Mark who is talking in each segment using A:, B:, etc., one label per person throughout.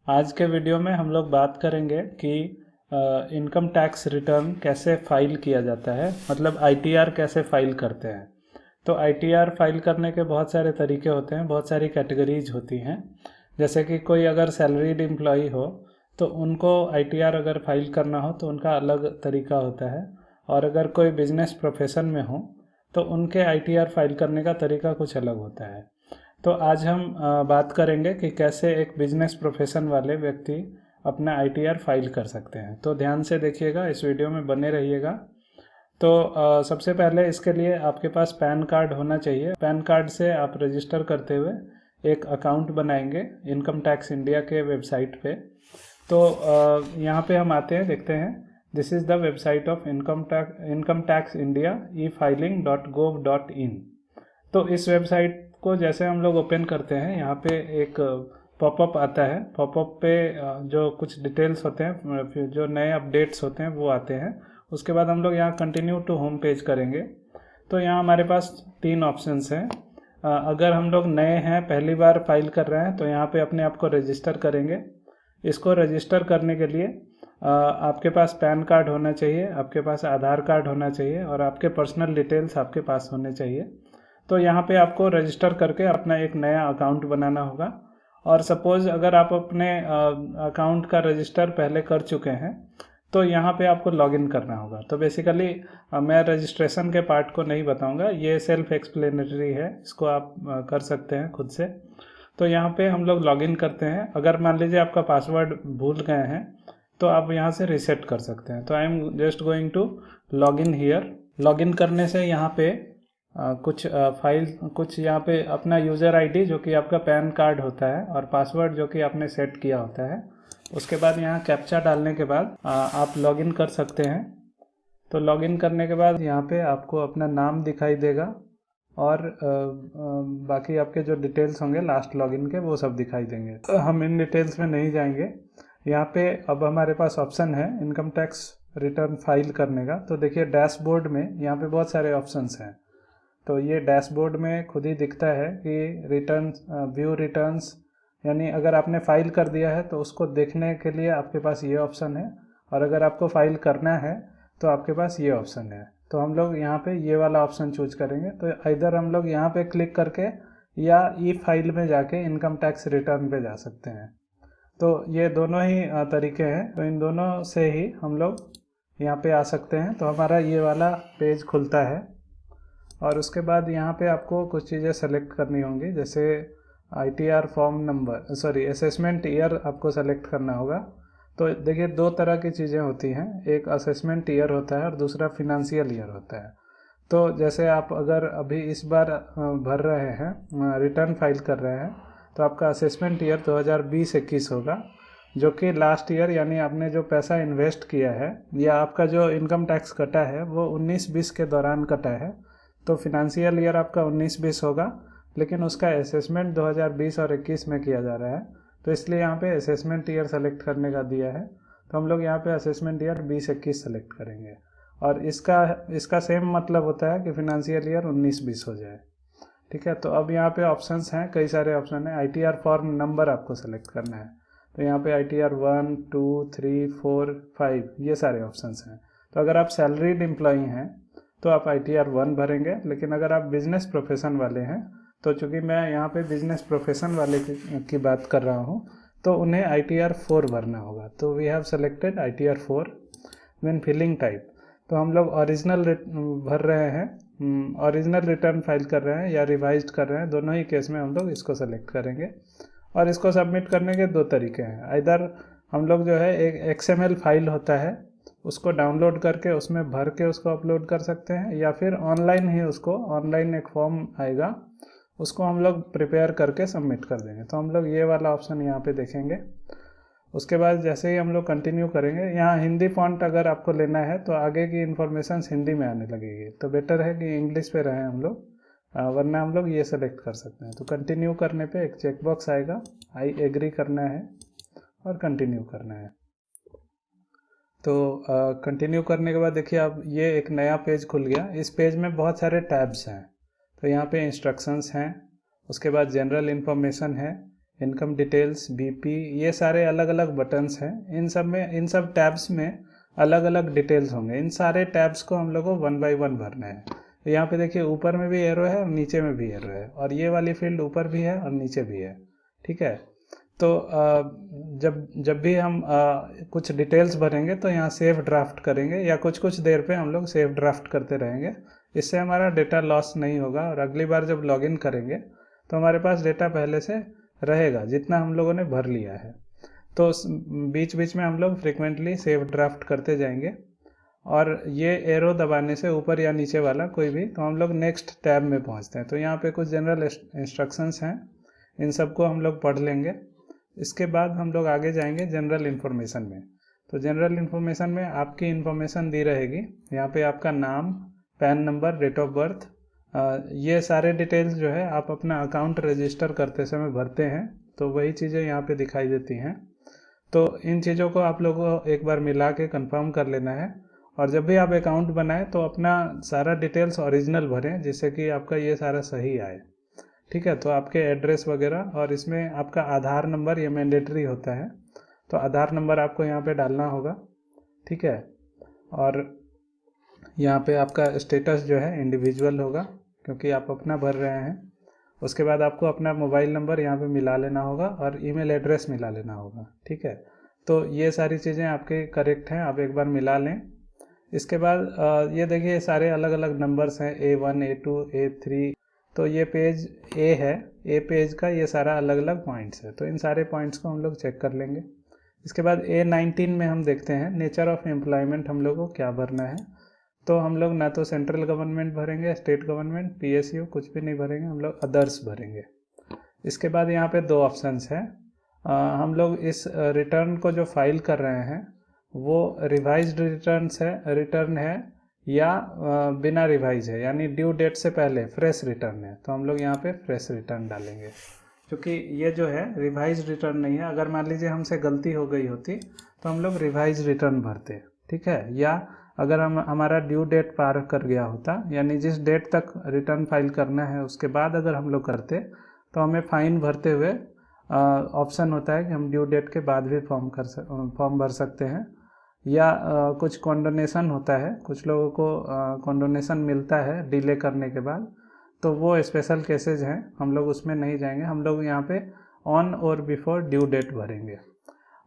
A: आज के वीडियो में हम लोग बात करेंगे कि इनकम टैक्स रिटर्न कैसे फाइल किया जाता है, मतलब आईटीआर कैसे फाइल करते हैं। तो आईटीआर फाइल करने के बहुत सारे तरीके होते हैं, बहुत सारी कैटेगरीज होती हैं। जैसे कि कोई अगर सैलरीड एम्प्लॉई हो तो उनको आईटीआर अगर फाइल करना हो तो उनका अलग तरीका होता है, और अगर कोई बिजनेस प्रोफेशन में हो तो उनके आईटीआर फाइल करने का तरीका कुछ अलग होता है। तो आज हम बात करेंगे कि कैसे एक बिजनेस प्रोफेशन वाले व्यक्ति अपना आईटीआर फाइल कर सकते हैं। तो ध्यान से देखिएगा, इस वीडियो में बने रहिएगा। तो सबसे पहले इसके लिए आपके पास पैन कार्ड होना चाहिए। पैन कार्ड से आप रजिस्टर करते हुए एक अकाउंट बनाएंगे इनकम टैक्स इंडिया के वेबसाइट पे। तो यहाँ पे हम आते हैं, देखते हैं। This is the website of income tax India efiling.gov.in। तो इस वेबसाइट को जैसे हम लोग ओपन करते हैं, यहाँ पे एक पॉपअप आता है। पॉपअप पे जो कुछ डिटेल्स होते हैं, फिर जो नए अपडेट्स होते हैं वो आते हैं। उसके बाद हम लोग यहाँ कंटिन्यू टू होम पेज करेंगे। तो यहाँ हमारे पास 3 ऑप्शंस हैं। अगर हम लोग नए हैं, पहली बार फाइल कर रहे हैं, तो यहाँ पे अपने आप को रजिस्टर करेंगे। इसको रजिस्टर करने के लिए आपके पास पैन कार्ड होना चाहिए, आपके पास आधार कार्ड होना चाहिए, और आपके पर्सनल डिटेल्स आपके पास होने चाहिए। तो यहाँ पे आपको रजिस्टर करके अपना एक नया अकाउंट बनाना होगा। और सपोज़ अगर आप अपने अकाउंट का रजिस्टर पहले कर चुके हैं तो यहाँ पे आपको लॉगिन करना होगा। तो बेसिकली मैं रजिस्ट्रेशन के पार्ट को नहीं बताऊँगा, ये सेल्फ एक्सप्लेनेटरी है, इसको आप कर सकते हैं खुद से। तो यहाँ पे हम लोग लॉगिन करते हैं। अगर मान लीजिए आपका पासवर्ड भूल गए हैं तो आप यहाँ से रीसेट कर सकते हैं। तो I am just going to login here. Login करने से यहाँ पे कुछ यहाँ पे अपना यूज़र आईडी जो कि आपका पैन कार्ड होता है, और पासवर्ड जो कि आपने सेट किया होता है। उसके बाद यहाँ कैप्चा डालने के बाद आप लॉगिन कर सकते हैं। तो लॉगिन करने के बाद यहाँ पे आपको अपना नाम दिखाई देगा, और बाकी आपके जो डिटेल्स होंगे लास्ट लॉगिन के वो सब दिखाई देंगे। हम इन डिटेल्स में नहीं जाएंगे। यहाँ पे अब हमारे पास ऑप्शन है इनकम टैक्स रिटर्न फाइल करने का। तो देखिए डैशबोर्ड में यहाँ पे बहुत सारे ऑप्शंस हैं। तो ये डैशबोर्ड में खुद ही दिखता है कि रिटर्न, व्यू रिटर्न्स, यानी अगर आपने फाइल कर दिया है तो उसको देखने के लिए आपके पास ये ऑप्शन है, और अगर आपको फाइल करना है तो आपके पास ये ऑप्शन है। तो हम लोग यहाँ पे ये वाला ऑप्शन चूज करेंगे। तो इधर हम लोग यहाँ पे क्लिक करके या ई फाइल में जाके इनकम टैक्स रिटर्न पे जा सकते हैं। तो ये दोनों ही तरीके हैं। तो इन दोनों से ही हम लोग यहाँ पे आ सकते हैं। तो हमारा ये वाला पेज खुलता है, और उसके बाद यहाँ पे आपको कुछ चीज़ें सेलेक्ट करनी होंगी, जैसे ITR form number, assessment year आपको सेलेक्ट करना होगा। तो देखिए 2 तरह की चीज़ें होती हैं, एक असेसमेंट ईयर होता है और दूसरा फिनेंशियल ईयर होता है। तो जैसे आप अगर अभी इस बार भर रहे हैं, रिटर्न फाइल कर रहे हैं, तो आपका असेसमेंट ईयर 2020-21 होगा, जो कि लास्ट ईयर, यानी आपने जो पैसा इन्वेस्ट किया है या आपका जो इनकम टैक्स कटा है वो 19-20 के दौरान कटा है। तो फिनेंशियल ईयर आपका 19-20 होगा, लेकिन उसका असेसमेंट 2020 और 21 में किया जा रहा है। तो इसलिए यहाँ पे असेसमेंट ईयर सेलेक्ट करने का दिया है। तो हम लोग यहाँ पे असेसमेंट ईयर 20-21 सेलेक्ट करेंगे, और इसका सेम मतलब होता है कि फिनेंशियल ईयर 19-20 हो जाए। ठीक है। तो अब यहाँ पे ऑप्शंस हैं, कई सारे ऑप्शन हैं। आईटीआर फॉर्म नंबर आपको सेलेक्ट करना है। तो यहाँ पे आईटीआर 1, 2, 3, 4, 5 ये सारे ऑप्शंस हैं। तो अगर आप सैलरीड एम्प्लॉई हैं तो आप आईटीआर 1 भरेंगे, लेकिन अगर आप बिजनेस प्रोफेशन वाले हैं, तो चूँकि मैं यहाँ पे बिजनेस प्रोफेशन वाले की बात कर रहा हूँ, तो उन्हें आईटीआर 4 भरना होगा। तो we have selected ITR 4 when filling type. तो हम लोग ओरिजिनल भर रहे हैं, ओरिजिनल रिटर्न फाइल कर रहे हैं या रिवाइज्ड कर रहे हैं, दोनों ही केस में हम लोग इसको सेलेक्ट करेंगे। और इसको सबमिट करने के 2 तरीके हैं। इधर हम लोग जो है एक XML फाइल होता है, उसको डाउनलोड करके उसमें भर के उसको अपलोड कर सकते हैं, या फिर ऑनलाइन ही उसको, ऑनलाइन एक फॉर्म आएगा, उसको हम लोग प्रिपेयर करके सबमिट कर देंगे। तो हम लोग ये वाला ऑप्शन यहाँ पे देखेंगे। उसके बाद जैसे ही हम लोग कंटिन्यू करेंगे, यहाँ हिंदी फॉन्ट अगर आपको लेना है तो आगे की इन्फॉर्मेशन हिंदी में आने लगेगी। तो बेटर है कि इंग्लिश पे रहें हम लोग, वरना हम लोग ये सेलेक्ट कर सकते हैं। तो कंटिन्यू करने पे एक चेकबॉक्स आएगा, आई एग्री करना है और कंटिन्यू करना है। तो कंटिन्यू करने के बाद देखिए अब ये एक नया पेज खुल गया। इस पेज में बहुत सारे टैब्स हैं। तो यहाँ पे इंस्ट्रक्शंस हैं, उसके बाद जनरल इन्फॉर्मेशन है, इनकम डिटेल्स, बीपी, ये सारे अलग अलग बटन्स हैं। इन सब टैब्स में अलग अलग डिटेल्स होंगे। इन सारे टैब्स को हम लोग को 1 बाय 1 भरना है। तो यहाँ पे देखिए ऊपर में भी एरो है और नीचे में भी एरो है, और ये वाली फील्ड ऊपर भी है और नीचे भी है। ठीक है, तो जब भी हम कुछ डिटेल्स भरेंगे तो यहाँ सेव ड्राफ्ट करेंगे, या कुछ कुछ देर पे हम लोग सेव ड्राफ्ट करते रहेंगे। इससे हमारा डेटा लॉस नहीं होगा, और अगली बार जब लॉगिन करेंगे तो हमारे पास डेटा पहले से रहेगा जितना हम लोगों ने भर लिया है। तो बीच बीच में हम लोग फ्रिक्वेंटली सेव ड्राफ्ट करते जाएंगे, और ये एरो दबाने से ऊपर या नीचे वाला कोई भी, तो हम लोग नेक्स्ट टैब में पहुंचते हैं। तो यहाँ पे कुछ जनरल इंस्ट्रक्शंस हैं, इन सबको हम लोग पढ़ लेंगे। इसके बाद हम लोग आगे जाएंगे जनरल इन्फॉर्मेशन में। तो जनरल इन्फॉर्मेशन में आपकी इन्फॉर्मेशन दी रहेगी। यहाँ पे आपका नाम, PAN number, date of birth, ये सारे डिटेल्स जो है आप अपना अकाउंट रजिस्टर करते समय भरते हैं, तो वही चीज़ें यहाँ पे दिखाई देती हैं। तो इन चीज़ों को आप लोगों को एक बार मिला के कंफर्म कर लेना है, और जब भी आप अकाउंट बनाएं तो अपना सारा डिटेल्स ओरिजिनल भरें, जिससे कि आपका ये सारा सही आए। ठीक है, तो आपके एड्रेस वगैरह, और इसमें आपका आधार नंबर ये मैंडेटरी होता है, तो आधार नंबर आपको यहाँ पे डालना होगा। ठीक है, और यहाँ पे आपका स्टेटस जो है इंडिविजुअल होगा, क्योंकि आप अपना भर रहे हैं। उसके बाद आपको अपना मोबाइल नंबर यहाँ पे मिला लेना होगा, और ईमेल एड्रेस मिला लेना होगा। ठीक है, तो ये सारी चीज़ें आपके करेक्ट हैं, आप एक बार मिला लें। इसके बाद ये देखिए सारे अलग अलग नंबर्स हैं, A1, A2, A3। तो ये पेज ए है, ए पेज का ये सारा अलग अलग पॉइंट्स है, तो इन सारे पॉइंट्स को हम लोग चेक कर लेंगे। इसके बाद A19 में हम देखते हैं नेचर ऑफ एम्प्लॉयमेंट हम लोग को क्या भरना है। तो हम लोग ना तो सेंट्रल गवर्नमेंट भरेंगे, स्टेट गवर्नमेंट, PSU कुछ भी नहीं भरेंगे, हम लोग अदर्स भरेंगे। इसके बाद यहाँ पे 2 ऑप्शंस हैं। हम लोग इस रिटर्न को जो फाइल कर रहे हैं वो रिवाइज्ड रिटर्न है या बिना रिवाइज है, यानी ड्यू डेट से पहले फ्रेश रिटर्न है। तो हम लोग यहाँ पे फ्रेश रिटर्न डालेंगे, क्योंकि ये जो है रिवाइज रिटर्न नहीं है। अगर मान लीजिए हमसे गलती हो गई होती तो हम लोग रिवाइज रिटर्न भरते। ठीक है, या अगर हमारा ड्यू डेट पार कर गया होता, यानी जिस डेट तक रिटर्न फाइल करना है उसके बाद अगर हम लोग करते, तो हमें फाइन भरते हुए ऑप्शन होता है कि हम ड्यू डेट के बाद भी फॉर्म भर सकते हैं, या कुछ कॉन्डोनेशन होता है, कुछ लोगों को कॉन्डोनेशन मिलता है डिले करने के बाद, तो वो स्पेशल केसेज हैं, हम लोग उसमें नहीं जाएंगे। हम लोग यहाँ पे ऑन और बिफोर ड्यू डेट भरेंगे।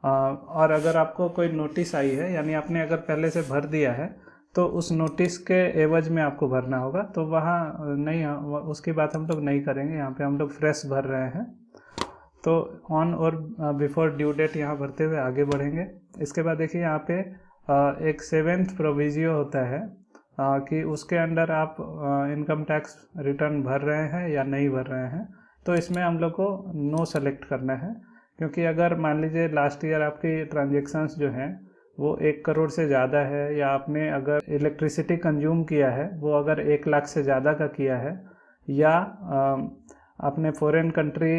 A: और अगर आपको कोई नोटिस आई है, यानी आपने अगर पहले से भर दिया है, तो उस नोटिस के एवज में आपको भरना होगा, तो वहाँ नहीं, उसकी बात हम लोग नहीं करेंगे। यहाँ पे हम लोग फ्रेश भर रहे हैं, तो ऑन और बिफोर ड्यू डेट यहाँ भरते हुए आगे बढ़ेंगे। इसके बाद देखिए यहाँ पे एक 7th प्रोविजियो होता है कि उसके अंडर आप इनकम टैक्स रिटर्न भर रहे हैं या नहीं भर रहे हैं। तो इसमें हम लोग को नो सेलेक्ट करना है, क्योंकि अगर मान लीजिए लास्ट ईयर आपकी ट्रांजेक्शन्स जो हैं वो 1 करोड़ से ज़्यादा है, या आपने अगर इलेक्ट्रिसिटी कंज्यूम किया है वो अगर 1 लाख से ज़्यादा का किया है, या आपने फॉरेन कंट्री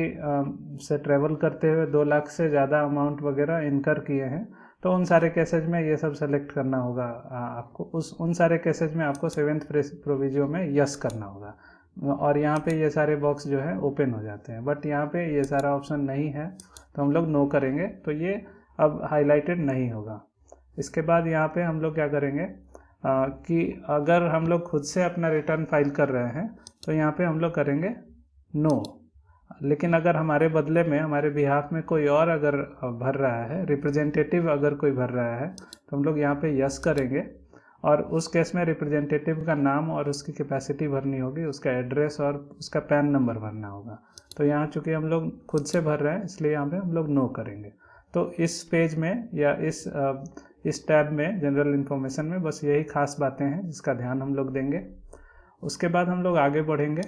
A: से ट्रैवल करते हुए 2 लाख से ज़्यादा अमाउंट वगैरह इनकर किए हैं, तो उन सारे केसेज में ये सब सेलेक्ट करना होगा आपको। उन सारे केसेज में आपको 7th प्रोविजियो में यस करना होगा, और यहाँ पे ये सारे बॉक्स जो है ओपन हो जाते हैं। बट यहाँ पे ये सारा ऑप्शन नहीं है, तो हम लोग नो करेंगे, तो ये अब हाईलाइटेड नहीं होगा। इसके बाद यहाँ पे हम लोग क्या करेंगे कि अगर हम लोग खुद से अपना रिटर्न फाइल कर रहे हैं तो यहाँ पे हम लोग करेंगे नो, लेकिन अगर हमारे बदले में हमारे बिहाफ में कोई और अगर भर रहा है, रिप्रेजेंटेटिव अगर कोई भर रहा है, तो हम लोग यहाँ पे यस करेंगे। और उस केस में रिप्रेजेंटेटिव का नाम और उसकी कैपेसिटी भरनी होगी, उसका एड्रेस और उसका पैन नंबर भरना होगा। तो यहाँ चूँकि हम लोग खुद से भर रहे हैं, इसलिए यहाँ पे हम लोग नो करेंगे। तो इस पेज में या इस टैब में जनरल इन्फॉर्मेशन में बस यही खास बातें हैं जिसका ध्यान हम लोग देंगे। उसके बाद हम लोग आगे बढ़ेंगे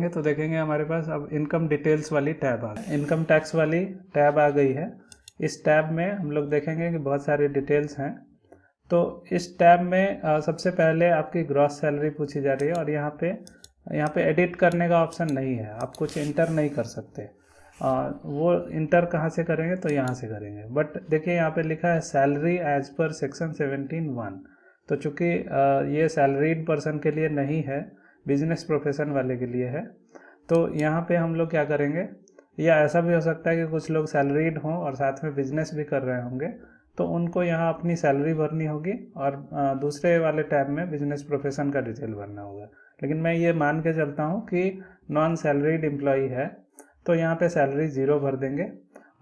A: तो देखेंगे हमारे पास अब इनकम डिटेल्स वाली टैब आ गई, इनकम टैक्स वाली टैब आ गई है। इस टैब में हम लोग देखेंगे कि बहुत सारे डिटेल्स हैं। तो इस टैब में सबसे पहले आपकी ग्रॉस सैलरी पूछी जा रही है, और यहाँ पे एडिट करने का ऑप्शन नहीं है, आप कुछ इंटर नहीं कर सकते। वो इंटर कहाँ से करेंगे, तो यहाँ से करेंगे। बट देखिए यहाँ पे लिखा है सैलरी एज पर सेक्शन 17(1), तो चूँकि ये सैलरीड पर्सन के लिए नहीं है, बिजनेस प्रोफेशन वाले के लिए है, तो यहाँ पे हम लोग क्या करेंगे, या ऐसा भी हो सकता है कि कुछ लोग सैलरीड हों और साथ में बिजनेस भी कर रहे होंगे, तो उनको यहाँ अपनी सैलरी भरनी होगी और दूसरे वाले टैब में बिजनेस प्रोफेशन का डिटेल भरना होगा। लेकिन मैं ये मान के चलता हूँ कि नॉन सैलरीड एम्प्लॉई है, तो यहाँ पे सैलरी 0 भर देंगे।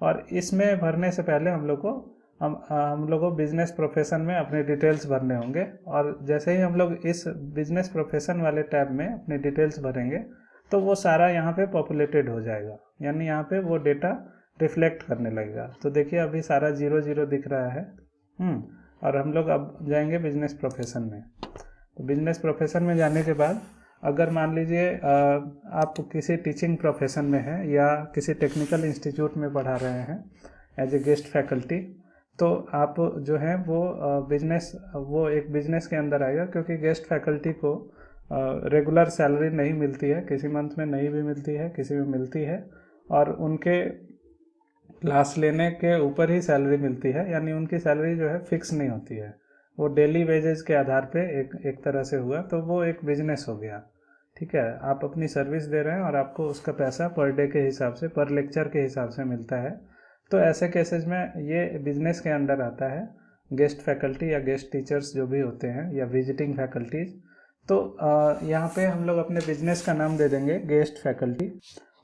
A: और इसमें भरने से पहले हम लोग को बिजनेस प्रोफेशन में अपने डिटेल्स भरने होंगे, और जैसे ही हम लोग इस बिजनेस प्रोफेशन वाले टैब में अपने डिटेल्स भरेंगे तो वो सारा यहाँ पे पॉपुलेटेड हो जाएगा, यानी यहाँ पे वो डेटा रिफ्लेक्ट करने लगेगा। तो देखिए अभी सारा 0 दिख रहा है। और हम लोग अब जाएंगे बिजनेस प्रोफेशन में। तो बिजनेस प्रोफेशन में जाने के बाद अगर मान लीजिए आप किसी टीचिंग प्रोफेशन में हैं या किसी टेक्निकल इंस्टीट्यूट में पढ़ा रहे हैं एज ए गेस्ट फैकल्टी, तो आप जो है वो एक बिजनेस के अंदर आएगा, क्योंकि गेस्ट फैकल्टी को रेगुलर सैलरी नहीं मिलती है, किसी मंथ में नहीं भी मिलती है, किसी में मिलती है, और उनके क्लास लेने के ऊपर ही सैलरी मिलती है, यानी उनकी सैलरी जो है फिक्स नहीं होती है, वो डेली वेजेस के आधार पे एक तरह से हुआ, तो वो एक बिजनेस हो गया। ठीक है, आप अपनी सर्विस दे रहे हैं और आपको उसका पैसा पर डे के हिसाब से, पर लेक्चर के हिसाब से मिलता है। तो ऐसे केसेस में ये बिजनेस के अंडर आता है। गेस्ट फैकल्टी या गेस्ट टीचर्स जो भी होते हैं या विजिटिंग फैकल्टीज, तो यहाँ पे हम लोग अपने बिजनेस का नाम दे देंगे गेस्ट फैकल्टी,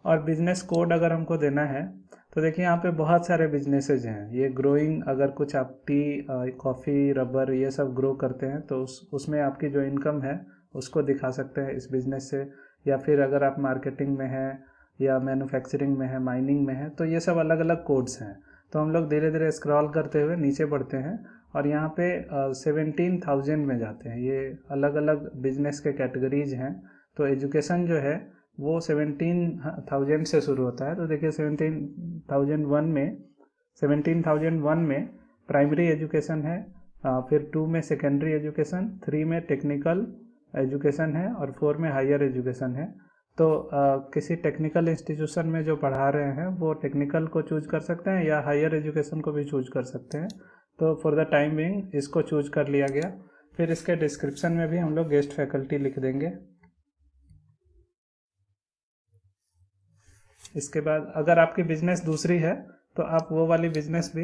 A: और बिजनेस कोड अगर हमको देना है तो देखिए यहाँ पे बहुत सारे बिजनेसेज हैं। ये ग्रोइंग, अगर कुछ आप टी, कॉफ़ी, रबर ये सब ग्रो करते हैं तो उसमें आपकी जो इनकम है उसको दिखा सकते हैं इस बिज़नेस से। या फिर अगर आप मार्केटिंग में हैं या मैन्युफैक्चरिंग में है, माइनिंग में है, तो ये सब अलग अलग कोड्स हैं। तो हम लोग धीरे धीरे स्क्रॉल करते हुए नीचे बढ़ते हैं और यहाँ पे 17,000 में जाते हैं। ये अलग अलग बिजनेस के कैटेगरीज हैं। तो एजुकेशन जो है वो 17,000 से शुरू होता है। तो देखिए 17,001 में प्राइमरी एजुकेशन है, फिर 2 में सेकेंडरी एजुकेशन, 3 में टेक्निकल एजुकेशन है और 4 में हायर एजुकेशन है। तो किसी टेक्निकल इंस्टीट्यूशन में जो पढ़ा रहे हैं वो टेक्निकल को चूज कर सकते हैं या हायर एजुकेशन को भी चूज कर सकते हैं। तो फॉर द टाइम बिंग इसको चूज कर लिया गया। फिर इसके डिस्क्रिप्शन में भी हम लोग गेस्ट फैकल्टी लिख देंगे। इसके बाद अगर आपकी बिजनेस दूसरी है तो आप वो वाली बिजनेस भी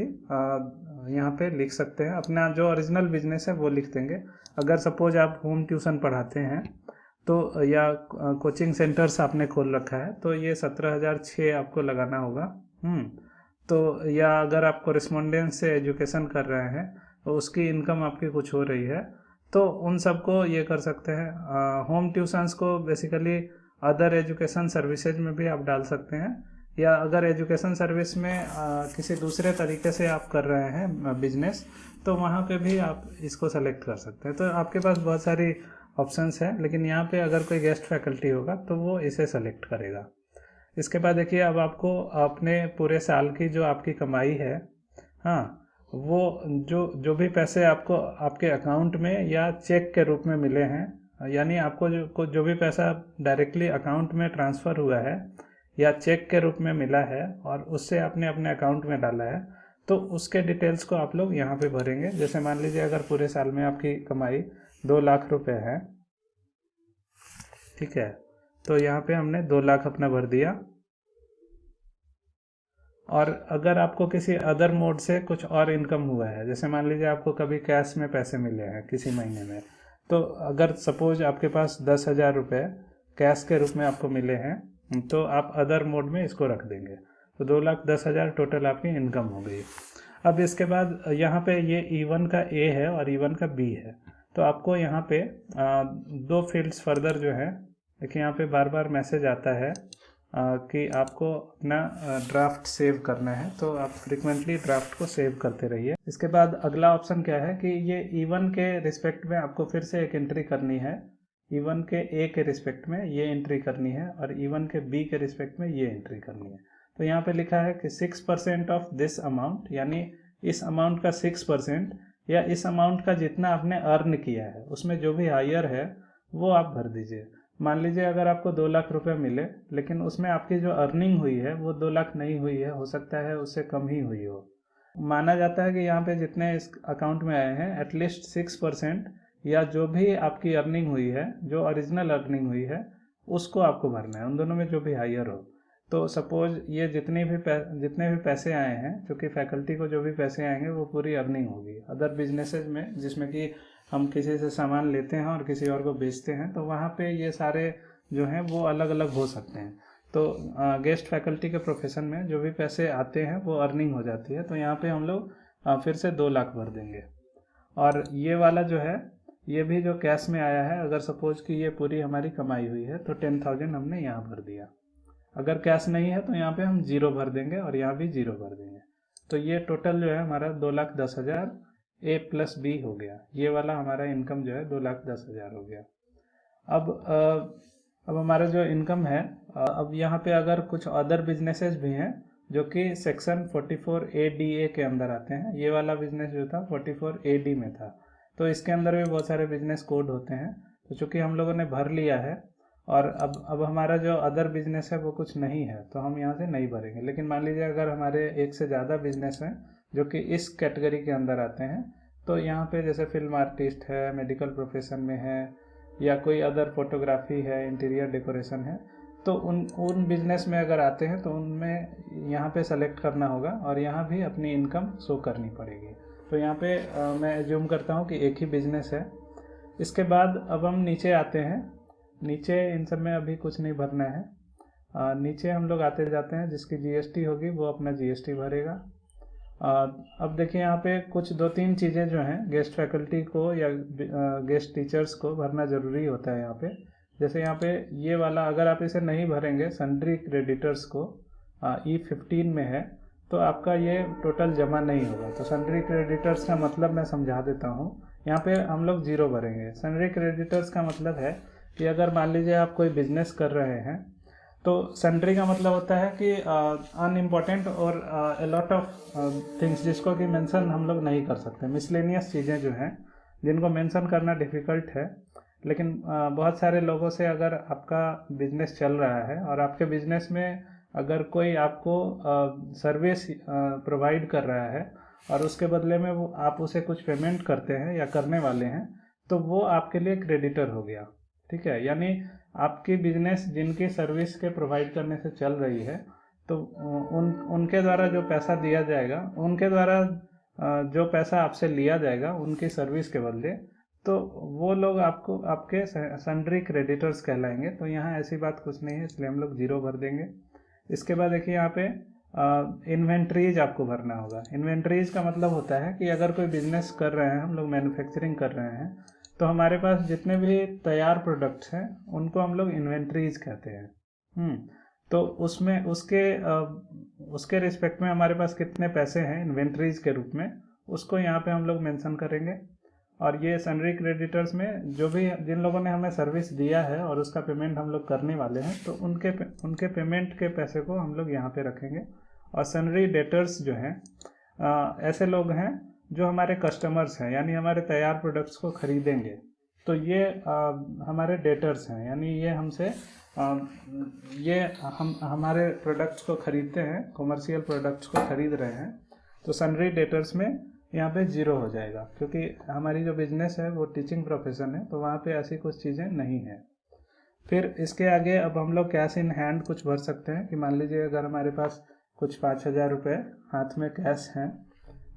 A: यहाँ पे लिख सकते हैं। अपना जो ओरिजिनल बिजनेस है वो लिख देंगे। अगर सपोज आप होम ट्यूशन पढ़ाते हैं तो, या कोचिंग सेंटर्स आपने खोल रखा है, तो ये 17,006 आपको लगाना होगा। तो या अगर आप कोरेस्पोंडेंस से एजुकेशन कर रहे हैं तो उसकी इनकम आपकी कुछ हो रही है, तो उन सबको ये कर सकते हैं। होम ट्यूशन्स को बेसिकली अदर एजुकेशन सर्विसेज में भी आप डाल सकते हैं, या अगर एजुकेशन सर्विस में किसी दूसरे तरीके से आप कर रहे हैं बिजनेस, तो वहाँ पे भी आप इसको सेलेक्ट कर सकते हैं। तो आपके पास बहुत सारी ऑप्शंस हैं, लेकिन यहाँ पे अगर कोई गेस्ट फैकल्टी होगा तो वो इसे सेलेक्ट करेगा। इसके बाद देखिए अब आपको अपने पूरे साल की जो आपकी कमाई है, वो जो भी पैसे आपको आपके अकाउंट में या चेक के रूप में मिले हैं, यानी आपको जो भी पैसा डायरेक्टली अकाउंट में ट्रांसफ़र हुआ है या चेक के रूप में मिला है और उससे आपने अपने अकाउंट में डाला है, तो उसके डिटेल्स को आप लोग यहाँ पे भरेंगे। जैसे मान लीजिए अगर पूरे साल में आपकी कमाई 2 लाख रुपए है, ठीक है, तो यहाँ पे हमने 2 लाख अपना भर दिया। और अगर आपको किसी अदर मोड से कुछ और इनकम हुआ है, जैसे मान लीजिए आपको कभी कैश में पैसे मिले हैं किसी महीने में, तो अगर सपोज आपके पास 10,000 रुपये कैश के रूप में आपको मिले हैं, तो आप अदर मोड में इसको रख देंगे। तो 2,10,000 टोटल आपकी इनकम हो गई। अब इसके बाद यहाँ पे ये E1 का A है और E1 का B है। तो आपको यहाँ पे 2 फील्ड्स फर्दर जो है, देखिए यहाँ पे बार बार मैसेज आता है कि आपको अपना ड्राफ्ट सेव करना है, तो आप फ्रिक्वेंटली ड्राफ्ट को सेव करते रहिए। इसके बाद अगला ऑप्शन क्या है कि ये E1 के रिस्पेक्ट में आपको फिर से एक एंट्री करनी है। E1 के A के रिस्पेक्ट में ये एंट्री करनी है और E1 के B के रिस्पेक्ट में ये एंट्री करनी है। तो यहाँ पे लिखा है कि 6% ऑफ दिस अमाउंट, यानी इस अमाउंट का 6% या इस अमाउंट का जितना आपने अर्न किया है उसमें जो भी हायर है वो आप भर दीजिए। मान लीजिए अगर आपको 2 लाख रुपए मिले, लेकिन उसमें आपकी जो अर्निंग हुई है वो 2 लाख नहीं हुई है, हो सकता है उससे कम ही हुई हो। माना जाता है कि यहाँ पे जितने इस अकाउंट में आए हैं एटलीस्ट 6% या जो भी आपकी अर्निंग हुई है, जो ओरिजिनल अर्निंग हुई है, उसको आपको भरना है, उन दोनों में जो भी हायर हो। तो सपोज ये जितने भी पैसे आए हैं, चूँकि फैकल्टी को जो भी पैसे आएंगे वो पूरी अर्निंग होगी। अदर बिजनेसेस में जिसमें कि हम किसी से सामान लेते हैं और किसी और को बेचते हैं, तो वहाँ पे ये सारे जो हैं वो अलग अलग हो सकते हैं। तो गेस्ट फैकल्टी के प्रोफेशन में जो भी पैसे आते हैं वो अर्निंग हो जाती है। तो यहाँ पे हम लोग फिर से 2 लाख भर देंगे। और ये वाला जो है ये भी जो कैश में आया है, अगर सपोज कि ये पूरी हमारी कमाई हुई है तो 10,000 हमने यहाँ भर दिया। अगर कैश नहीं है तो यहाँ पे हम 0 भर देंगे और यहाँ भी 0 भर देंगे। तो ये टोटल जो है हमारा 2,10,000 A + B हो गया। ये वाला हमारा इनकम जो है 2,10,000 हो गया। अब हमारा जो इनकम है, अब यहाँ पे अगर कुछ अदर बिजनेसेस भी हैं जो कि सेक्शन 44ADA के अंदर आते हैं। ये वाला बिजनेस जो था 44AD में था, तो इसके अंदर भी बहुत सारे बिजनेस कोड होते हैं। तो चूँकि हम लोगों ने भर लिया है और अब हमारा जो अदर बिजनेस है वो कुछ नहीं है, तो हम यहाँ से नहीं भरेंगे। लेकिन मान लीजिए अगर हमारे एक से ज़्यादा बिजनेस हैं जो कि इस कैटेगरी के अंदर आते हैं, तो यहाँ पे जैसे फिल्म आर्टिस्ट है, मेडिकल प्रोफेशन में है, या कोई अदर फोटोग्राफी है, इंटीरियर डेकोरेशन है, तो उन बिजनेस में अगर आते हैं तो उनमें यहाँ पे सेलेक्ट करना होगा और यहाँ भी अपनी इनकम शो करनी पड़ेगी। तो यहाँ पे मैं एज्यूम करता हूँ कि एक ही बिजनेस है। इसके बाद अब हम नीचे आते हैं। नीचे इन सब में अभी कुछ नहीं भरना है। नीचे हम लोग आते जाते हैं, जिसकी GST होगी वो अपना GST भरेगा। अब देखिए यहाँ पे कुछ 2-3 चीज़ें जो हैं गेस्ट फैकल्टी को या गेस्ट टीचर्स को भरना ज़रूरी होता है यहाँ पे। जैसे यहाँ पे ये वाला अगर आप इसे नहीं भरेंगे, सन्ड्री क्रेडिटर्स को E15 में है, तो आपका ये टोटल जमा नहीं होगा। तो सन्ड्री क्रेडिटर्स का मतलब मैं समझा देता हूँ। यहाँ पे हम लोग 0 भरेंगे। सन्ड्री क्रेडिटर्स का मतलब है कि अगर मान लीजिए आप कोई बिजनेस कर रहे हैं, तो सन्ड्री का मतलब होता है कि अनइम्पॉर्टेंट और ए लॉट ऑफ थिंग्स जिसको कि मेंशन हम लोग नहीं कर सकते, मिसलेनियस चीज़ें जो हैं जिनको मेंशन करना डिफ़िकल्ट है। लेकिन बहुत सारे लोगों से अगर आपका बिजनेस चल रहा है और आपके बिजनेस में अगर कोई आपको सर्विस प्रोवाइड कर रहा है और उसके बदले में वो आप उसे कुछ पेमेंट करते हैं या करने वाले हैं, तो वो आपके लिए क्रेडिटर हो गया। ठीक है, यानी आपकी बिजनेस जिनकी सर्विस के प्रोवाइड करने से चल रही है, तो उनके द्वारा जो पैसा दिया जाएगा, उनके द्वारा जो पैसा आपसे लिया जाएगा उनकी सर्विस के बदले, तो वो लोग आपको आपके सन्ड्री क्रेडिटर्स कहलाएंगे। तो यहाँ ऐसी बात कुछ नहीं है, इसलिए हम लोग 0 भर देंगे। इसके बाद देखिए यहाँ पे इन्वेंट्रीज आपको भरना होगा। इन्वेंट्रीज का मतलब होता है कि अगर कोई बिजनेस कर रहे हैं, हम लोग मैन्युफैक्चरिंग कर रहे हैं, तो हमारे पास जितने भी तैयार प्रोडक्ट्स हैं उनको हम लोग इन्वेंट्रीज कहते हैं। तो उसमें उसके रिस्पेक्ट में हमारे पास कितने पैसे हैं इन्वेंट्रीज के रूप में, उसको यहाँ पे हम लोग मेंशन करेंगे। और ये सन्ड्री क्रेडिटर्स में जो भी जिन लोगों ने हमें सर्विस दिया है और उसका पेमेंट हम लोग करने वाले हैं, तो उनके पेमेंट के पैसे को हम लोग यहाँ पे रखेंगे। और सन्ड्री डेटर्स जो हैं ऐसे लोग हैं जो हमारे कस्टमर्स हैं, यानी हमारे तैयार प्रोडक्ट्स को खरीदेंगे, तो ये हमारे डेटर्स हैं, यानी ये हमसे ये हमारे प्रोडक्ट्स को खरीदते हैं, कॉमर्शियल प्रोडक्ट्स को खरीद रहे हैं। तो सन्ड्री डेटर्स में यहाँ पे 0 हो जाएगा, क्योंकि हमारी जो बिजनेस है वो टीचिंग प्रोफेशन है, तो वहाँ पे ऐसी कुछ चीज़ें नहीं हैं। फिर इसके आगे अब हम लोग कैश इन हैंड कुछ भर सकते हैं कि मान लीजिए अगर हमारे पास कुछ 5,000 रुपये हाथ में कैश हैं,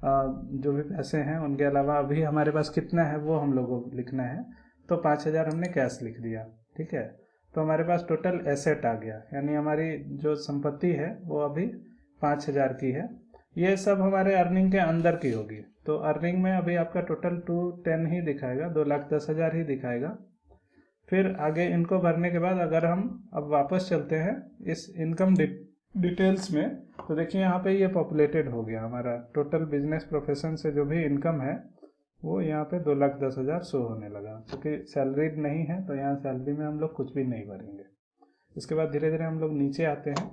A: जो भी पैसे हैं उनके अलावा अभी हमारे पास कितना है वो हम लोगों को लिखना है। तो 5,000 हमने कैश लिख दिया। ठीक है, तो हमारे पास टोटल एसेट आ गया, यानी हमारी जो संपत्ति है वो अभी 5,000 की है। ये सब हमारे अर्निंग के अंदर की होगी। तो अर्निंग में अभी आपका टोटल 210 ही दिखाएगा, 2,10,000 ही दिखाएगा। फिर आगे इनको भरने के बाद अगर हम अब वापस चलते हैं इस इनकम डिटेल्स में, तो देखिए यहाँ पे ये पॉपुलेटेड हो गया हमारा टोटल बिजनेस प्रोफेशन से जो भी इनकम है वो यहाँ पे 2,10,000 शो होने लगा, क्योंकि सैलरीड नहीं है तो यहाँ सैलरी में हम लोग कुछ भी नहीं भरेंगे। इसके बाद धीरे धीरे हम लोग नीचे आते हैं।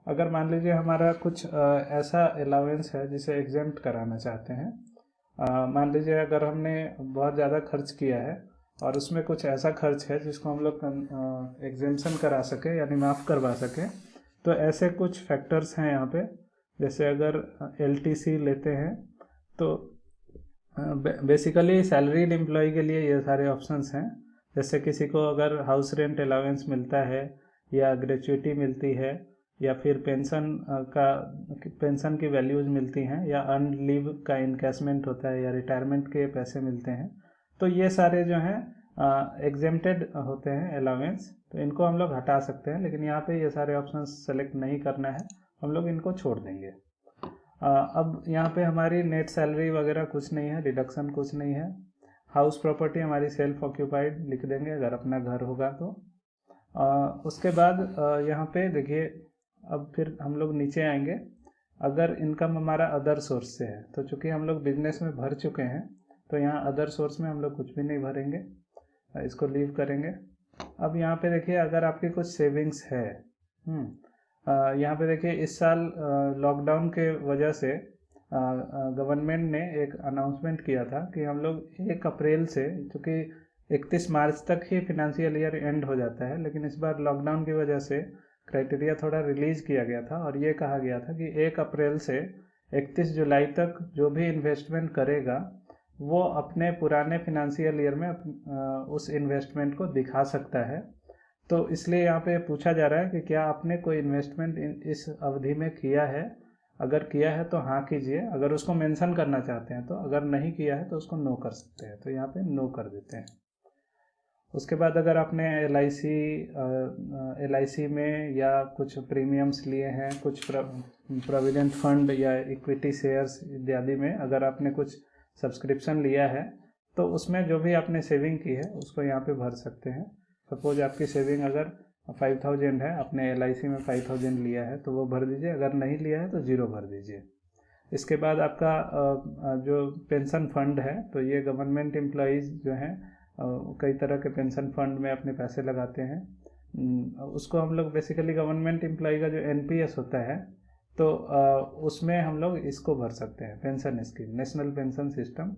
A: अगर मान लीजिए हमारा कुछ ऐसा अलाउंस है जिसे एग्जेम्प्ट कराना चाहते हैं, मान लीजिए अगर हमने बहुत ज़्यादा खर्च किया है और उसमें कुछ ऐसा खर्च है जिसको हम लोग एग्जेम्पशन करा सकें, यानी माफ़ करवा सकें, तो ऐसे कुछ फैक्टर्स हैं यहाँ पे। जैसे अगर LTC लेते हैं तो बेसिकली सैलरीड एम्प्लॉय के लिए ये सारे ऑप्शंस हैं। जैसे किसी को अगर हाउस रेंट अलाउंस मिलता है या ग्रेचुइटी मिलती है या फिर पेंशन की वैल्यूज़ मिलती हैं या अर्न लीव का इनकैशमेंट होता है या रिटायरमेंट के पैसे मिलते हैं, तो ये सारे जो हैं एग्जेम्प्टेड होते हैं अलाउंस, तो इनको हम लोग हटा सकते हैं। लेकिन यहाँ पे ये सारे ऑप्शन सेलेक्ट नहीं करना है, हम लोग इनको छोड़ देंगे। अब यहाँ पे हमारी नेट सैलरी वगैरह कुछ नहीं है, डिडक्शन कुछ नहीं है। हाउस प्रॉपर्टी हमारी सेल्फ ऑक्यूपाइड लिख देंगे अगर अपना घर होगा तो। उसके बाद यहाँ पे देखिए, अब फिर हम लोग नीचे आएंगे। अगर इनकम हमारा अदर सोर्स से है, तो चूँकि हम लोग बिजनेस में भर चुके हैं, तो यहाँ अदर सोर्स में हम लोग कुछ भी नहीं भरेंगे, इसको लीव करेंगे। अब यहाँ पे देखिए, अगर आपकी कुछ सेविंग्स है, यहाँ पे देखिए इस साल लॉकडाउन के वजह से गवर्नमेंट ने एक अनाउंसमेंट किया था कि हम लोग 1 अप्रैल से, चूँकि 31 मार्च तक ही फिनेंशियल ईयर एंड हो जाता है, लेकिन इस बार लॉकडाउन की वजह से क्राइटेरिया थोड़ा रिलीज किया गया था और ये कहा गया था कि 1 अप्रैल से 31 जुलाई तक जो भी इन्वेस्टमेंट करेगा वो अपने पुराने फिनेंशियल ईयर में उस इन्वेस्टमेंट को दिखा सकता है। तो इसलिए यहाँ पे पूछा जा रहा है कि क्या आपने कोई इन्वेस्टमेंट इस अवधि में किया है। अगर किया है तो हाँ कीजिए, अगर उसको मेंशन करना चाहते हैं तो, अगर नहीं किया है तो उसको नो कर सकते हैं, तो यहाँ पे नो कर देते हैं। उसके बाद अगर आपने LIC में या कुछ प्रीमियम्स लिए हैं, कुछ प्रोविडेंट फंड या इक्विटी शेयर्स इत्यादि में अगर आपने कुछ सब्सक्रिप्शन लिया है, तो उसमें जो भी आपने सेविंग की है उसको यहाँ पे भर सकते हैं। सपोज आपकी सेविंग अगर 5000 है, आपने LIC में 5000 लिया है तो वो भर दीजिए, अगर नहीं लिया है तो 0 भर दीजिए। इसके बाद आपका जो पेंशन फंड है, तो ये गवर्नमेंट एम्प्लॉइज़ जो हैं कई तरह के पेंशन फंड में अपने पैसे लगाते हैं। उसको हम लोग बेसिकली गवर्नमेंट एम्प्लॉय का जो NPS होता है, तो उसमें हम लोग इसको भर सकते हैं, pension scheme, national pension system.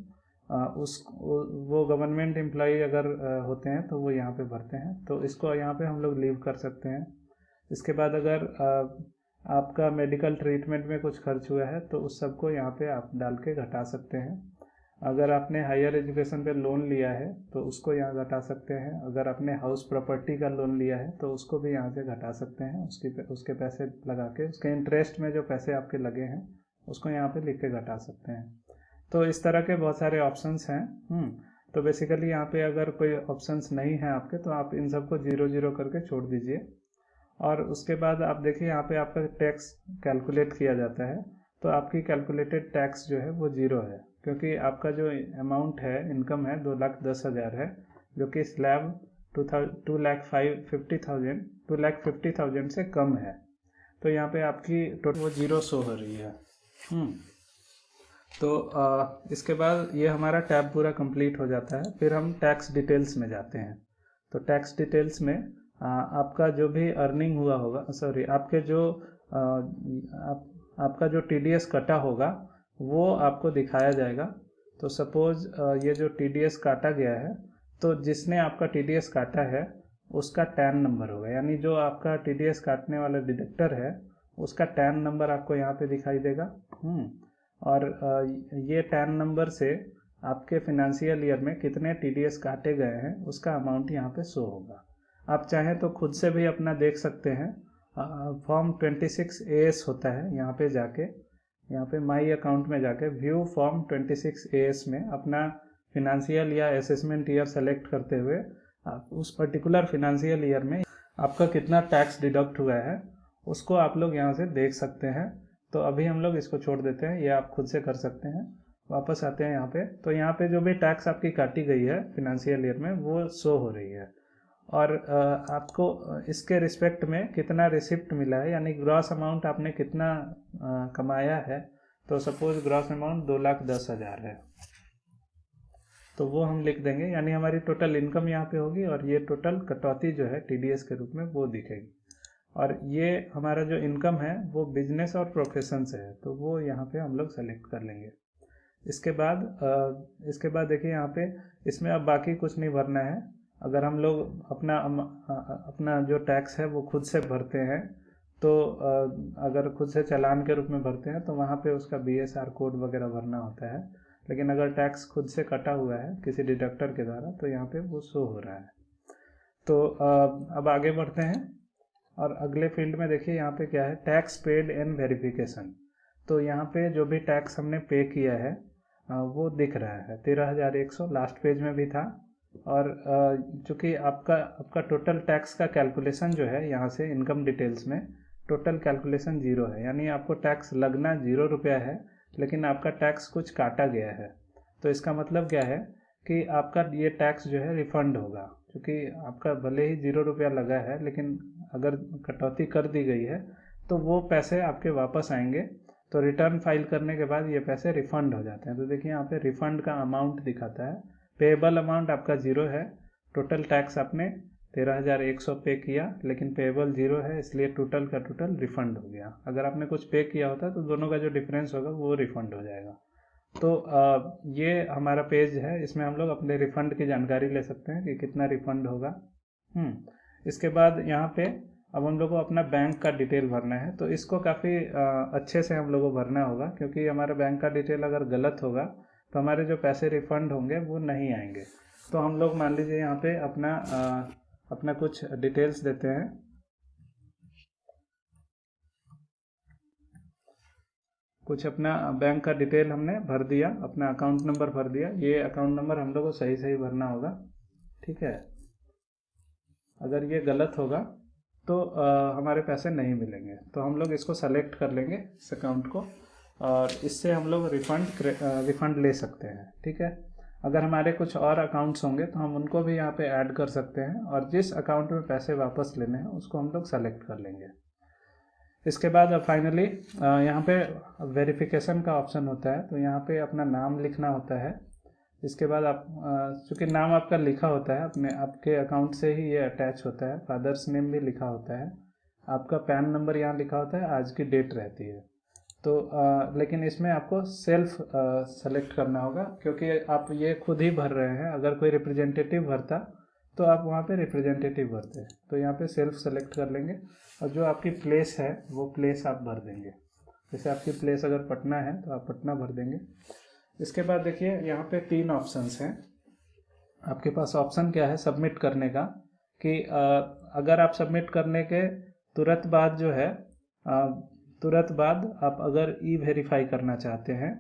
A: वो गवर्नमेंट एम्प्लॉय अगर होते हैं तो वो यहाँ पे भरते हैं, तो इसको यहाँ पे हम लोग लीव कर सकते हैं। इसके बाद अगर आपका मेडिकल ट्रीटमेंट में कुछ खर्च हुआ है तो उस सबको यहाँ पे आप डाल के घटा सकते हैं। अगर आपने हायर एजुकेशन पे लोन लिया है तो उसको यहाँ घटा सकते हैं। अगर आपने हाउस प्रॉपर्टी का लोन लिया है तो उसको भी यहाँ से घटा सकते हैं, उसके पैसे लगा के, उसके इंटरेस्ट में जो पैसे आपके लगे हैं उसको यहाँ पे लिख के घटा सकते हैं। तो इस तरह के बहुत सारे ऑप्शंस हैं। तो बेसिकली यहाँ पे अगर कोई ऑप्शंस नहीं है आपके, तो आप इन सबको 0 करके छोड़ दीजिए। और उसके बाद आप देखिए यहाँ पे आपका टैक्स कैलकुलेट किया जाता है, तो आपकी कैलकुलेटेड टैक्स जो है वो 0 है, क्योंकि आपका जो अमाउंट है, इनकम है 2,10,000 है, जो कि स्लैब 2,50,000 से कम है। तो यहाँ पे आपकी टोटल वो 0 शो हो रही है। तो इसके बाद ये हमारा टैब पूरा कंप्लीट हो जाता है। फिर हम टैक्स डिटेल्स में जाते हैं। तो टैक्स डिटेल्स में आपका जो भी अर्निंग हुआ होगा, आपका जो TDS कटा होगा वो आपको दिखाया जाएगा। तो सपोज ये जो TDS काटा गया है, तो जिसने आपका TDS काटा है उसका टैन नंबर होगा, यानी जो आपका TDS काटने वाला डिडक्टर है उसका टैन नंबर आपको यहाँ पे दिखाई देगा। और ये टैन नंबर से आपके फिनेंशियल ईयर में कितने TDS काटे गए हैं उसका अमाउंट यहाँ पे शो होगा। आप चाहें तो खुद से भी अपना देख सकते हैं। फॉर्म 26AS होता है, यहाँ पे जाके, यहाँ पे माई अकाउंट में जाके व्यू फॉर्म 26AS में अपना फिनेंशियल या असेसमेंट ईयर सेलेक्ट करते हुए आप उस पर्टिकुलर फिनेंशियल ईयर में आपका कितना टैक्स डिडक्ट हुआ है उसको आप लोग यहाँ से देख सकते हैं। तो अभी हम लोग इसको छोड़ देते हैं, ये आप खुद से कर सकते हैं। वापस आते हैं यहाँ पे, तो यहाँ पे जो भी टैक्स आपकी काटी गई है फिनेंशियल ईयर में वो शो हो रही है, और आपको इसके रिस्पेक्ट में कितना रिसिप्ट मिला है, यानी ग्रॉस अमाउंट आपने कितना कमाया है। तो सपोज ग्रॉस अमाउंट 2,10,000 है, तो वो हम लिख देंगे, यानी हमारी टोटल इनकम यहाँ पे होगी और ये टोटल कटौती जो है TDS के रूप में वो दिखेगी। और ये हमारा जो इनकम है वो बिजनेस और प्रोफेशन से है, तो वो यहाँ पे हम लोग सेलेक्ट कर लेंगे। इसके बाद देखिए यहाँ पे इसमें अब बाकी कुछ नहीं भरना है। अगर हम लोग अपना जो टैक्स है वो खुद से भरते हैं, तो अगर खुद से चालान के रूप में भरते हैं तो वहाँ पे उसका BSR कोड वगैरह भरना होता है। लेकिन अगर टैक्स खुद से कटा हुआ है किसी डिडक्टर के द्वारा तो यहाँ पे वो शो हो रहा है। तो अब आगे बढ़ते हैं और अगले फील्ड में देखिए यहाँ पे क्या है, टैक्स पेड एंड वेरिफिकेशन। तो यहाँ पे जो भी टैक्स हमने पे किया है वो दिख रहा है 13,100, लास्ट पेज में भी था। और चूँकि आपका टोटल टैक्स का कैलकुलेशन जो है यहाँ से इनकम डिटेल्स में टोटल कैलकुलेशन 0 है, यानी आपको टैक्स लगना 0 रुपया है, लेकिन आपका टैक्स कुछ काटा गया है। तो इसका मतलब क्या है कि आपका ये टैक्स जो है रिफंड होगा, क्योंकि आपका भले ही 0 रुपया लगा है, लेकिन अगर कटौती कर दी गई है तो वो पैसे आपके वापस आएंगे। तो रिटर्न फाइल करने के बाद ये पैसे रिफंड हो जाते हैं। तो देखिए यहाँ पे रिफंड का अमाउंट दिखाता है, पेएबल अमाउंट आपका 0 है, टोटल टैक्स आपने 13,100 पे किया, लेकिन पेएबल 0 है, इसलिए टोटल का टोटल रिफंड हो गया। अगर आपने कुछ पे किया होता तो दोनों का जो डिफरेंस होगा वो रिफंड हो जाएगा। तो ये हमारा पेज है, इसमें हम लोग अपने रिफंड की जानकारी ले सकते हैं कि कितना रिफंड होगा। इसके बाद यहाँ पे अब हम लोग को अपना बैंक का डिटेल भरना है। तो इसको काफ़ी अच्छे से हम लोग को भरना होगा, क्योंकि हमारा बैंक का डिटेल अगर गलत होगा तो हमारे जो पैसे रिफंड होंगे वो नहीं आएंगे। तो हम लोग मान लीजिए यहाँ पे अपना कुछ डिटेल्स देते हैं। कुछ अपना बैंक का डिटेल हमने भर दिया, अपना अकाउंट नंबर भर दिया। ये अकाउंट नंबर हम लोग को सही सही भरना होगा, ठीक है। अगर ये गलत होगा तो हमारे पैसे नहीं मिलेंगे। तो हम लोग इसको सेलेक्ट कर लेंगे इस अकाउंट को, और इससे हम लोग रिफ़ंड ले सकते हैं, ठीक है। अगर हमारे कुछ और अकाउंट्स होंगे तो हम उनको भी यहाँ पे ऐड कर सकते हैं, और जिस अकाउंट में पैसे वापस लेने हैं उसको हम लोग सेलेक्ट कर लेंगे। इसके बाद अब फाइनली यहाँ पे वेरिफिकेशन का ऑप्शन होता है। तो यहाँ पे अपना नाम लिखना होता है। इसके बाद आप चूँकि नाम आपका लिखा होता है, आपके अकाउंट से ही ये अटैच होता है, फादर्स नेम भी लिखा होता है, आपका पैन नंबर यहाँ लिखा होता है, आज की डेट रहती है। तो लेकिन इसमें आपको सेल्फ सेलेक्ट करना होगा, क्योंकि आप ये खुद ही भर रहे हैं। अगर कोई रिप्रेजेंटेटिव भरता तो आप वहाँ पे रिप्रेजेंटेटिव भरते। तो यहाँ पे सेल्फ सेलेक्ट कर लेंगे, और जो आपकी प्लेस है वो प्लेस आप भर देंगे। जैसे आपकी प्लेस अगर पटना है तो आप पटना भर देंगे। इसके बाद देखिए यहाँ पे 3 ऑप्शंस हैं आपके पास। ऑप्शन क्या है सबमिट करने का, कि अगर आप सबमिट करने के तुरंत बाद जो है तुरंत बाद आप अगर ई वेरीफाई करना चाहते हैं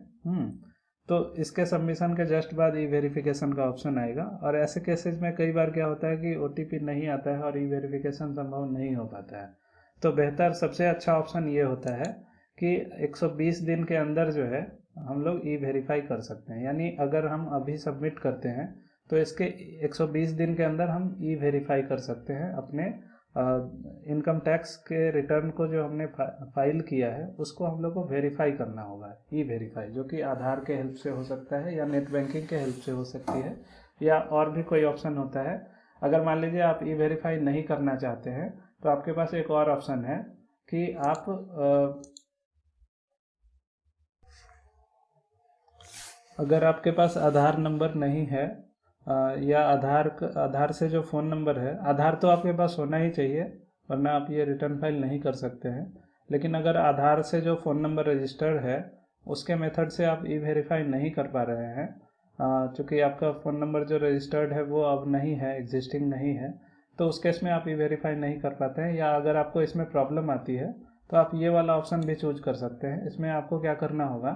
A: तो इसके सबमिशन के जस्ट बाद ई वेरिफिकेशन का ऑप्शन आएगा। और ऐसे केसेज में कई बार क्या होता है कि OTP नहीं आता है और ई वेरिफिकेशन संभव नहीं हो पाता है। तो बेहतर सबसे अच्छा ऑप्शन ये होता है कि 120 दिन के अंदर जो है हम लोग ई वेरीफाई कर सकते हैं। यानी अगर हम अभी सबमिट करते हैं तो इसके 120 दिन के अंदर हम ई वेरीफाई कर सकते हैं अपने इनकम टैक्स के रिटर्न को जो हमने फाइल किया है उसको हम लोग को वेरीफाई करना होगा, ई वेरीफाई, जो कि आधार के हेल्प से हो सकता है या नेट बैंकिंग के हेल्प से हो सकती है, या और भी कोई ऑप्शन होता है। अगर मान लीजिए आप ई वेरीफाई नहीं करना चाहते हैं तो आपके पास एक और ऑप्शन है कि आप अगर आपके पास आधार नंबर नहीं है या आधार से जो फ़ोन नंबर है, आधार तो आपके पास होना ही चाहिए वरना आप ये रिटर्न फाइल नहीं कर सकते हैं। लेकिन अगर आधार से जो फ़ोन नंबर रजिस्टर्ड है उसके मेथड से आप ई वेरीफाई नहीं कर पा रहे हैं, चूँकि आपका फ़ोन नंबर जो रजिस्टर्ड है वो अब नहीं है, एग्जिस्टिंग नहीं है, तो उस केस में आप ई वेरीफाई नहीं कर पाते हैं। या अगर आपको इसमें प्रॉब्लम आती है तो आप ये वाला ऑप्शन भी चूज कर सकते हैं। इसमें आपको क्या करना होगा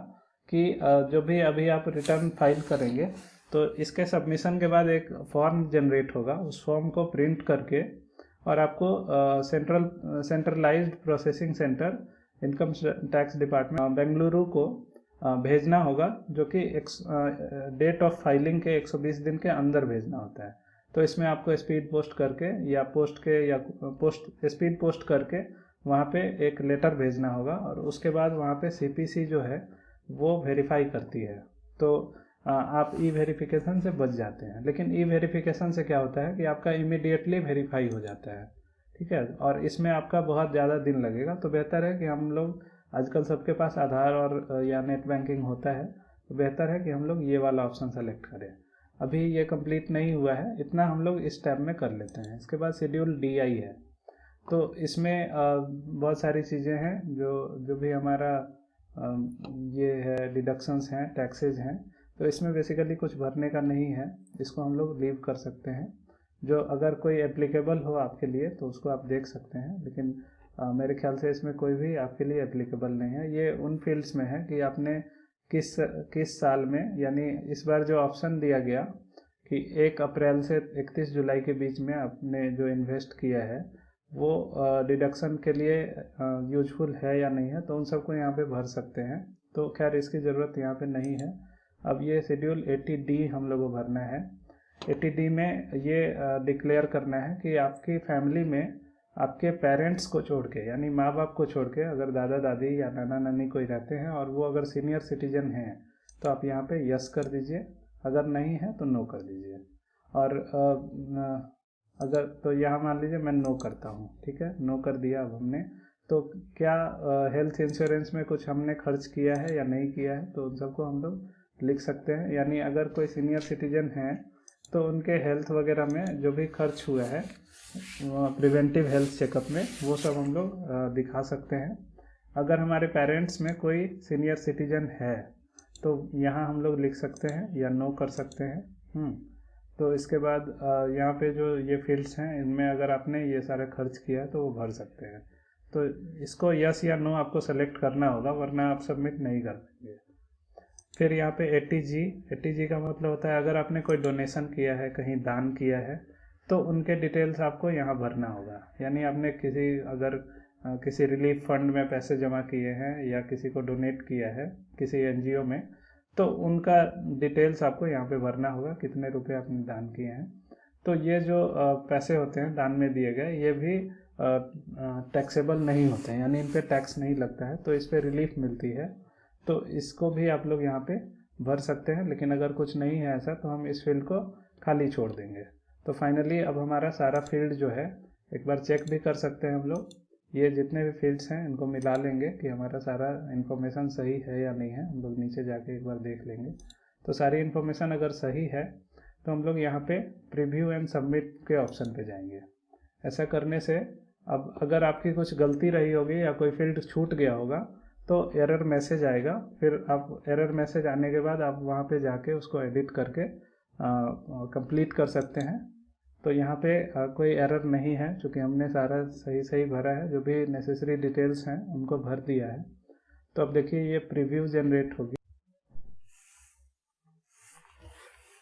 A: कि जो भी अभी आप रिटर्न फाइल करेंगे तो इसके सबमिशन के बाद एक फॉर्म जनरेट होगा, उस फॉर्म को प्रिंट करके और आपको centralised processing centre income tax department Bengaluru को भेजना होगा, जो कि डेट ऑफ फाइलिंग के 120 दिन के अंदर भेजना होता है। तो इसमें आपको स्पीड पोस्ट करके या स्पीड पोस्ट करके वहाँ पे एक लेटर भेजना होगा, और उसके बाद वहाँ पे CPC जो है वो वेरीफाई करती है। तो आप ई वेरिफिकेशन से बच जाते हैं। लेकिन ई वेरिफिकेशन से क्या होता है कि आपका इमीडिएटली वेरीफाई हो जाता है, ठीक है, और इसमें आपका बहुत ज़्यादा दिन लगेगा। तो बेहतर है कि हम लोग, आजकल सबके पास आधार और या नेट बैंकिंग होता है, तो बेहतर है कि हम लोग ये वाला ऑप्शन सेलेक्ट करें। अभी ये कंप्लीट नहीं हुआ है, इतना हम लोग इस टैब में कर लेते हैं। इसके बाद शेड्यूल DI है। तो इसमें बहुत सारी चीज़ें हैं जो भी हमारा ये है, डिडक्शंस हैं, टैक्सेज हैं। तो इसमें बेसिकली कुछ भरने का नहीं है, इसको हम लोग लीव कर सकते हैं। जो अगर कोई एप्लीकेबल हो आपके लिए तो उसको आप देख सकते हैं, लेकिन मेरे ख्याल से इसमें कोई भी आपके लिए एप्लीकेबल नहीं है। ये उन फील्ड्स में है कि आपने किस किस साल में, यानी इस बार जो ऑप्शन दिया गया कि 1 अप्रैल से 31 जुलाई के बीच में आपने जो इन्वेस्ट किया है वो डिडक्शन के लिए यूजफुल है या नहीं है, तो उन सबको यहाँ पे भर सकते हैं। तो खैर इसकी ज़रूरत यहाँ पे नहीं है। अब ये शेड्यूल 80D हम लोगों को भरना है। 80D में ये डिक्लेयर करना है कि आपकी फैमिली में आपके पेरेंट्स को छोड़ के, यानी माँ बाप को छोड़ के, अगर दादा दादी या नाना नानी कोई रहते हैं और वो अगर सीनियर सिटीजन हैं तो आप यहाँ पे यस कर दीजिए, अगर नहीं है तो नो कर दीजिए। और अगर तो यहाँ मान लीजिए मैं नो करता हूँ, ठीक है, नो कर दिया। अब हमने तो क्या हेल्थ इंश्योरेंस में कुछ हमने खर्च किया है या नहीं किया है, तो उन सबको हम लोग लिख सकते हैं। यानी अगर कोई सीनियर सिटीजन हैं तो उनके हेल्थ वगैरह में जो भी खर्च हुआ है प्रिवेंटिव हेल्थ चेकअप में, वो सब हम लोग दिखा सकते हैं। अगर हमारे पेरेंट्स में कोई सीनियर सिटीजन है तो यहाँ हम लोग लिख सकते हैं या नो कर सकते हैं। तो इसके बाद यहाँ पे जो ये फील्ड्स हैं इनमें अगर आपने ये सारा खर्च किया तो वो भर सकते हैं। तो इसको यस या नो आपको सेलेक्ट करना होगा, वरना आप सबमिट नहीं कर पाएंगे। फिर यहाँ पे 80G का मतलब होता है अगर आपने कोई डोनेशन किया है, कहीं दान किया है, तो उनके डिटेल्स आपको यहाँ भरना होगा। यानी आपने किसी रिलीफ फंड में पैसे जमा किए हैं या किसी को डोनेट किया है किसी NGO में, तो उनका डिटेल्स आपको यहाँ पे भरना होगा, कितने रुपए आपने दान किए हैं। तो ये जो पैसे होते हैं दान में दिए गए, ये भी टैक्सेबल नहीं होते हैं, यानी इन पे टैक्स नहीं लगता है, तो इस पर रिलीफ मिलती है। तो इसको भी आप लोग यहाँ पे भर सकते हैं। लेकिन अगर कुछ नहीं है ऐसा तो हम इस फील्ड को खाली छोड़ देंगे। तो फाइनली अब हमारा सारा फील्ड जो है, एक बार चेक भी कर सकते हैं हम लोग, ये जितने भी फील्ड्स हैं इनको मिला लेंगे कि हमारा सारा इन्फॉर्मेशन सही है या नहीं है। हम लोग नीचे जाके एक बार देख लेंगे। तो सारी इन्फॉर्मेशन अगर सही है तो हम लोग यहाँ पे प्रीव्यू एंड सबमिट के ऑप्शन पे जाएंगे। ऐसा करने से अब अगर आपकी कुछ गलती रही होगी या कोई फील्ड छूट गया होगा तो एरर मैसेज आएगा। फिर आप एरर मैसेज आने के बाद आप वहाँ पे जाके उसको एडिट करके कंप्लीट कर सकते हैं। तो यहाँ पे कोई एरर नहीं है, क्योंकि हमने सारा सही भरा है, जो भी नेसेसरी डिटेल्स हैं उनको भर दिया है। तो अब देखिए ये प्रीव्यू जनरेट होगी।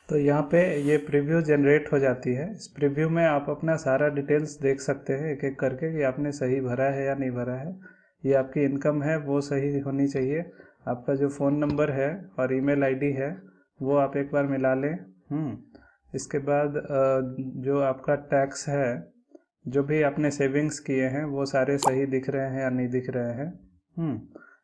A: तो यहाँ पे ये प्रीव्यू जनरेट हो जाती है। इस प्रीव्यू में आप अपना सारा डिटेल्स देख सकते हैं एक एक करके कि आपने सही भरा है या नहीं भरा है। ये आपकी इनकम है वो सही होनी चाहिए। आपका जो फ़ोन नंबर है और ईमेल आईडी है वो आप एक बार मिला लें। इसके बाद जो आपका टैक्स है, जो भी आपने सेविंग्स किए हैं वो सारे सही दिख रहे हैं या नहीं दिख रहे हैं।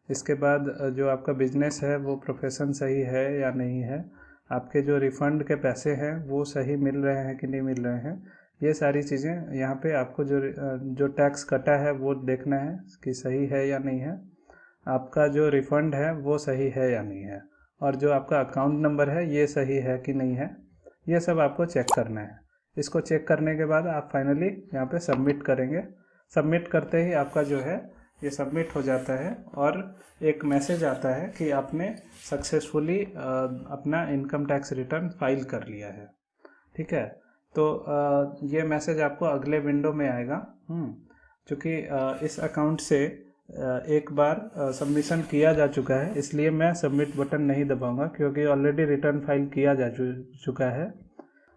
A: इसके बाद जो आपका बिजनेस है वो प्रोफेशन सही है या नहीं है। आपके जो रिफ़ंड के पैसे हैं वो सही मिल रहे हैं कि नहीं मिल रहे हैं। ये सारी चीज़ें यहाँ पे आपको जो टैक्स कटा है वो देखना है कि सही है या नहीं है। आपका जो रिफ़ंड है वो सही है या नहीं है, और जो आपका अकाउंट नंबर है ये सही है कि नहीं है, ये सब आपको चेक करना है। इसको चेक करने के बाद आप फाइनली यहाँ पे सबमिट करेंगे। सबमिट करते ही आपका जो है ये सबमिट हो जाता है और एक मैसेज आता है कि आपने सक्सेसफुली अपना इनकम टैक्स रिटर्न फाइल कर लिया है। ठीक है, तो ये मैसेज आपको अगले विंडो में आएगा। क्योंकि इस अकाउंट से एक बार सबमिशन किया जा चुका है, इसलिए मैं सबमिट बटन नहीं दबाऊंगा, क्योंकि ऑलरेडी रिटर्न फाइल किया जा चुका है।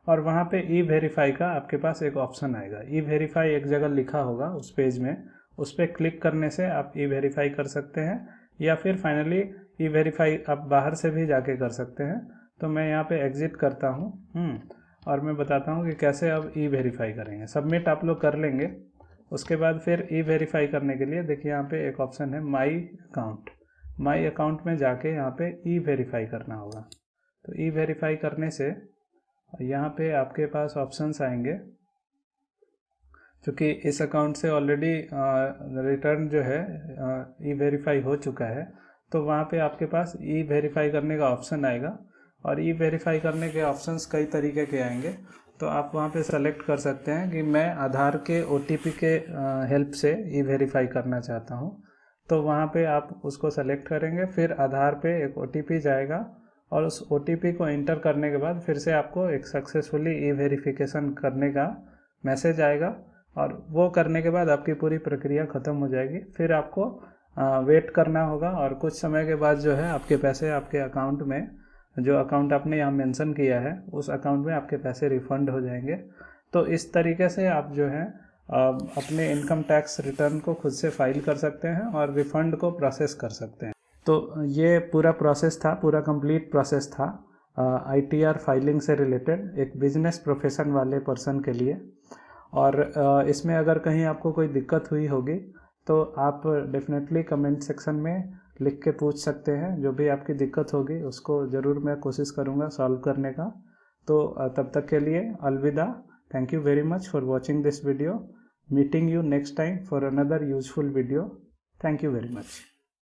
A: और वहाँ पे ई वेरीफाई का आपके पास एक ऑप्शन आएगा। ई वेरीफाई एक जगह लिखा होगा उस पेज में, उस पर क्लिक करने से आप ई वेरीफाई कर सकते हैं, या फिर फाइनली ई वेरीफाई आप बाहर से भी जाके कर सकते हैं। तो मैं यहाँ पे एग्जिट करता हूँ और मैं बताता हूँ कि कैसे अब ई वेरीफाई करेंगे। सबमिट आप लोग कर लेंगे, उसके बाद फिर ई वेरीफाई करने के लिए देखिए यहाँ पे एक ऑप्शन है माई अकाउंट में जाके यहाँ पे ई वेरीफाई करना होगा। तो ई वेरीफाई करने से यहाँ पे आपके पास ऑप्शंस आएंगे। क्योंकि इस अकाउंट से ऑलरेडी रिटर्न जो है ई वेरीफाई हो चुका है, तो वहाँ पे आपके पास ई वेरीफाई करने का ऑप्शन आएगा। और ई वेरीफाई करने के ऑप्शंस कई तरीके के आएंगे, तो आप वहाँ पे सेलेक्ट कर सकते हैं कि मैं आधार के OTP के हेल्प से ई वेरीफाई करना चाहता हूँ। तो वहाँ पे आप उसको सेलेक्ट करेंगे, फिर आधार पे एक OTP जाएगा और उस OTP को इंटर करने के बाद फिर से आपको एक सक्सेसफुली ई वेरिफिकेशन करने का मैसेज आएगा, और वो करने के बाद आपकी पूरी प्रक्रिया ख़त्म हो जाएगी। फिर आपको वेट करना होगा, और कुछ समय के बाद जो है आपके पैसे आपके अकाउंट में, जो अकाउंट आपने यहाँ मेंशन किया है उस अकाउंट में आपके पैसे रिफ़ंड हो जाएंगे। तो इस तरीके से आप जो है अपने इनकम टैक्स रिटर्न को खुद से फाइल कर सकते हैं और रिफ़ंड को प्रोसेस कर सकते हैं। तो ये पूरा प्रोसेस था, पूरा कंप्लीट प्रोसेस था ITR फाइलिंग से रिलेटेड एक बिजनेस प्रोफेशन वाले पर्सन के लिए। और इसमें अगर कहीं आपको कोई दिक्कत हुई होगी तो आप डेफिनेटली कमेंट सेक्शन में लिख के पूछ सकते हैं। जो भी आपकी दिक्कत होगी उसको ज़रूर मैं कोशिश करूँगा सॉल्व करने का। तो तब तक के लिए अलविदा। Thank you very much for watching this video. Meeting you next time for another useful video. Thank you very much.